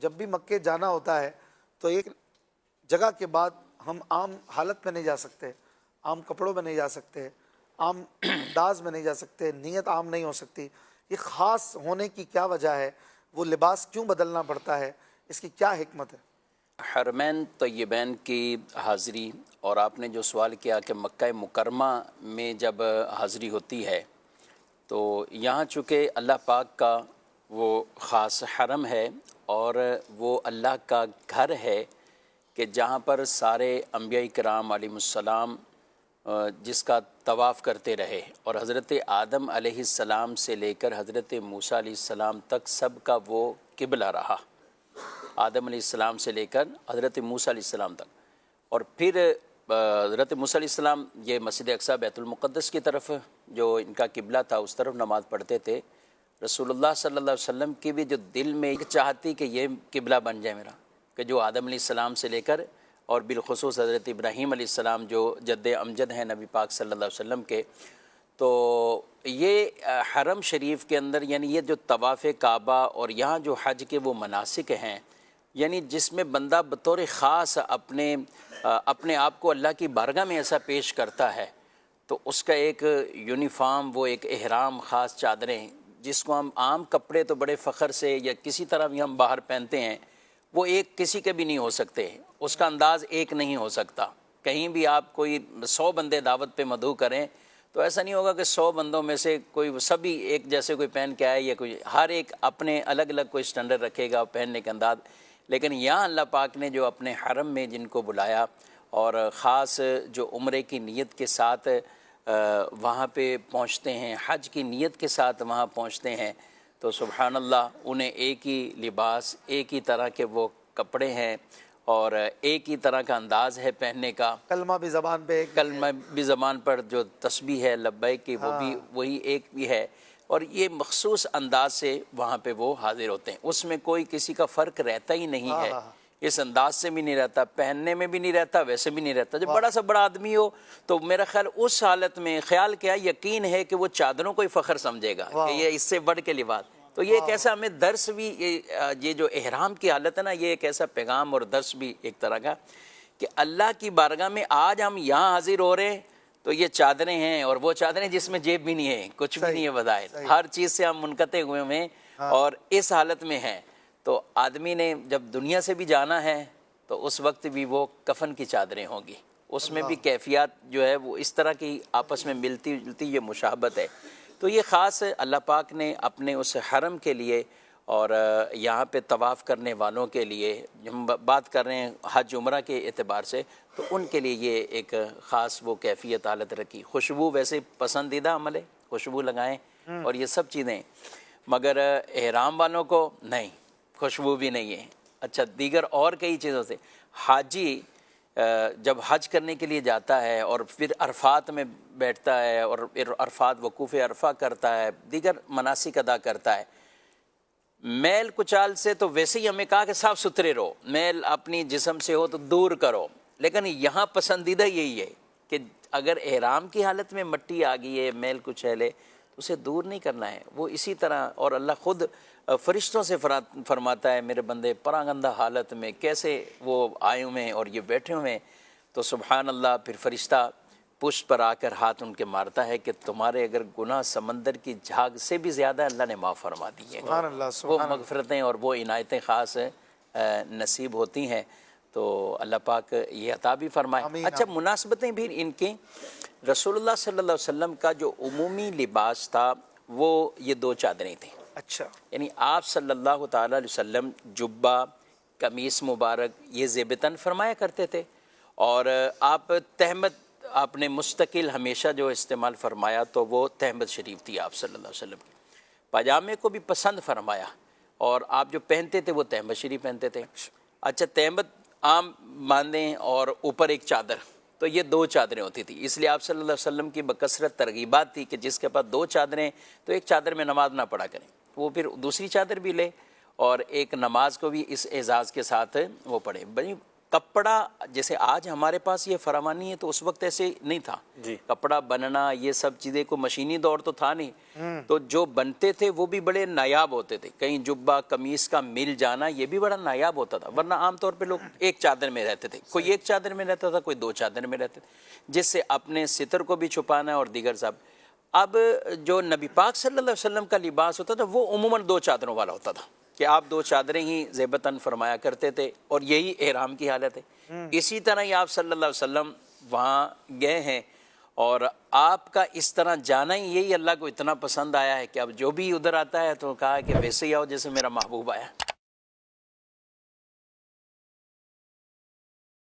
جب بھی مکے جانا ہوتا ہے تو ایک جگہ کے بعد ہم عام حالت میں نہیں جا سکتے، عام کپڑوں میں نہیں جا سکتے، عام انداز میں نہیں جا سکتے، نیت عام نہیں ہو سکتی. یہ خاص ہونے کی کیا وجہ ہے؟ وہ لباس کیوں بدلنا پڑتا ہے؟ اس کی کیا حکمت ہے؟ حرمین طیبین کی حاضری، اور آپ نے جو سوال کیا کہ مکہ مکرمہ میں جب حاضری ہوتی ہے تو یہاں چونکہ اللہ پاک کا وہ خاص حرم ہے اور وہ اللہ کا گھر ہے کہ جہاں پر سارے انبیاء کرام علیہ السلام جس کا طواف کرتے رہے، اور حضرت آدم علیہ السلام سے لے کر حضرت موسیٰ علیہ السلام تک سب کا وہ قبلہ رہا، آدم علیہ السلام سے لے کر حضرت موسیٰ علیہ السلام تک. اور پھر حضرت موسیٰ علیہ السلام یہ مسجد اقصی بیت المقدس کی طرف جو ان کا قبلہ تھا اس طرف نماز پڑھتے تھے. رسول اللہ صلی اللہ علیہ وسلم کی بھی جو دل میں ایک چاہتی کہ یہ قبلہ بن جائے میرا، کہ جو آدم علیہ السلام سے لے کر اور بالخصوص حضرت ابراہیم علیہ السلام جو جد امجد ہیں نبی پاک صلی اللہ علیہ وسلم کے، تو یہ حرم شریف کے اندر یعنی یہ جو طواف کعبہ اور یہاں جو حج کے وہ مناسک ہیں، یعنی جس میں بندہ بطور خاص اپنے آپ کو اللہ کی بارگاہ میں ایسا پیش کرتا ہے، تو اس کا ایک یونیفارم، وہ ایک احرام، خاص چادریں جس کو ہم عام کپڑے تو بڑے فخر سے یا کسی طرح بھی ہم باہر پہنتے ہیں، وہ ایک کسی کے بھی نہیں ہو سکتے، اس کا انداز ایک نہیں ہو سکتا. کہیں بھی آپ کوئی 100 بندے دعوت پہ مدعو کریں تو ایسا نہیں ہوگا کہ 100 بندوں میں سے کوئی سبھی ایک جیسے کوئی پہن کے آئے، یا کوئی ہر ایک اپنے الگ الگ کوئی سٹینڈرڈ رکھے گا پہننے کا انداز. لیکن یہاں اللہ پاک نے جو اپنے حرم میں جن کو بلایا اور خاص جو عمرے کی نیت کے ساتھ وہاں پہ پہنچتے ہیں، حج کی نیت کے ساتھ وہاں پہنچتے ہیں، تو سبحان اللہ انہیں ایک ہی لباس، ایک ہی طرح کے وہ کپڑے ہیں اور ایک ہی طرح کا انداز ہے پہننے کا. کلمہ بھی زبان پہ ایک، کلمہ بھی زبان پر جو تسبیح ہے لبیک کی وہ بھی وہی ایک بھی ہے، اور یہ مخصوص انداز سے وہاں پہ وہ حاضر ہوتے ہیں. اس میں کوئی کسی کا فرق رہتا ہی نہیں ہے، اس انداز سے بھی نہیں رہتا، پہننے میں بھی نہیں رہتا، ویسے بھی نہیں رہتا. جب بڑا سا بڑا آدمی ہو تو میرا خیال اس حالت میں خیال کیا یقین ہے کہ وہ چادروں کو ہی فخر سمجھے گا کہ یہ اس سے بڑھ کے لباس. تو یہ ایک ایسا ہمیں درس بھی، یہ جو احرام کی حالت ہے نا، یہ ایک ایسا پیغام اور درس بھی ایک طرح کا کہ اللہ کی بارگاہ میں آج ہم یہاں حاضر ہو رہے ہیں تو یہ چادریں ہیں، اور وہ چادریں جس میں جیب بھی نہیں ہے، کچھ بھی نہیں ہے بظاہر، ہر چیز سے ہم منقطع ہوئے ہیں اور اس حالت میں ہیں. تو آدمی نے جب دنیا سے بھی جانا ہے تو اس وقت بھی وہ کفن کی چادریں ہوں گی، اس میں بھی کیفیات جو ہے وہ اس طرح کی آپس میں ملتی جلتی یہ مشابہت ہے. تو یہ خاص اللہ پاک نے اپنے اس حرم کے لیے اور یہاں پہ طواف کرنے والوں کے لیے، ہم بات کر رہے ہیں حج عمرہ کے اعتبار سے، تو ان کے لیے یہ ایک خاص وہ کیفیت حالت رکھی. خوشبو ویسے پسندیدہ عمل ہے، خوشبو لگائیں اور یہ سب چیزیں، مگر احرام والوں کو نہیں، خوشبو بھی نہیں ہے. اچھا، دیگر اور کئی چیزوں سے حاجی جب حج کرنے کے لیے جاتا ہے اور پھر عرفات میں بیٹھتا ہے اور پھر عرفات وقوف عرفہ کرتا ہے، دیگر مناسک ادا کرتا ہے، میل کچال سے تو ویسے ہی ہمیں کہا کہ صاف ستھرے رہو، میل اپنی جسم سے ہو تو دور کرو، لیکن یہاں پسندیدہ یہی ہے کہ اگر احرام کی حالت میں مٹی آ گئی ہے، میل کچیلے، تو اسے دور نہیں کرنا ہے. وہ اسی طرح، اور اللہ خود فرشتوں سے فرماتا ہے میرے بندے پراگندہ حالت میں کیسے وہ آئے ہوئے ہیں اور یہ بیٹھے ہوئے ہیں، تو سبحان اللہ پھر فرشتہ پشت پر آ کر ہاتھ ان کے مارتا ہے کہ تمہارے اگر گناہ سمندر کی جھاگ سے بھی زیادہ اللہ نے معاف فرما دی ہے. سبحان اللہ، وہ سبحان اللہ. مغفرتیں اور وہ عنایتیں خاص نصیب ہوتی ہیں، تو اللہ پاک یہ عطا بھی فرمائے. آمین. اچھا، مناسبتیں بھی ان کی، رسول اللہ صلی اللہ علیہ وسلم کا جو عمومی لباس تھا وہ یہ 2 چادریں تھیں. اچھا، یعنی آپ صلی اللہ تعالیٰ علیہ وسلم جبہ، قمیص مبارک یہ زیب تن فرمایا کرتے تھے، اور آپ تہمت آپ نے مستقل ہمیشہ جو استعمال فرمایا تو وہ تہمت شریف تھی آپ صلی اللہ علیہ وسلم کی. پاجامے کو بھی پسند فرمایا اور آپ جو پہنتے تھے وہ تہمت شریف پہنتے تھے. اچھا، تہمت عام باندھیں اور اوپر ایک چادر، تو یہ 2 چادریں ہوتی تھی. اس لیے آپ صلی اللہ علیہ وسلم کی بکثرت ترغیبات تھی کہ جس کے پاس 2 چادریں تو ایک چادر میں نماز نہ پڑھا کریں، وہ پھر دوسری چادر بھی لے اور ایک نماز کو بھی اس اعزاز کے ساتھ وہ پڑھے. بھائی کپڑا جیسے آج ہمارے پاس یہ فراوانی ہے تو اس وقت ایسے نہیں تھا جی کپڑا بننا یہ سب چیزیں کو مشینی دور تو تھا نہیں تو جو بنتے تھے وہ بھی بڑے نایاب ہوتے تھے کہیں جبہ قمیص کا مل جانا یہ بھی بڑا نایاب ہوتا تھا ورنہ عام طور پہ لوگ ایک چادر میں رہتے تھے کوئی ایک چادر میں رہتا تھا کوئی دو چادر میں رہتے تھے جس سے اپنے ستر کو بھی چھپانا ہے اور دیگر سب اب جو نبی پاک صلی اللہ علیہ وسلم کا لباس ہوتا تھا وہ عموماً دو چادروں والا ہوتا تھا کہ آپ دو چادریں ہی زیبتاً فرمایا کرتے تھے اور یہی احرام کی حالت ہے اسی طرح ہی آپ صلی اللہ علیہ وسلم وہاں گئے ہیں اور آپ کا اس طرح جانا ہی یہی اللہ کو اتنا پسند آیا ہے کہ اب جو بھی ادھر آتا ہے تو کہا کہ ویسے ہی آؤ جیسے میرا محبوب آیا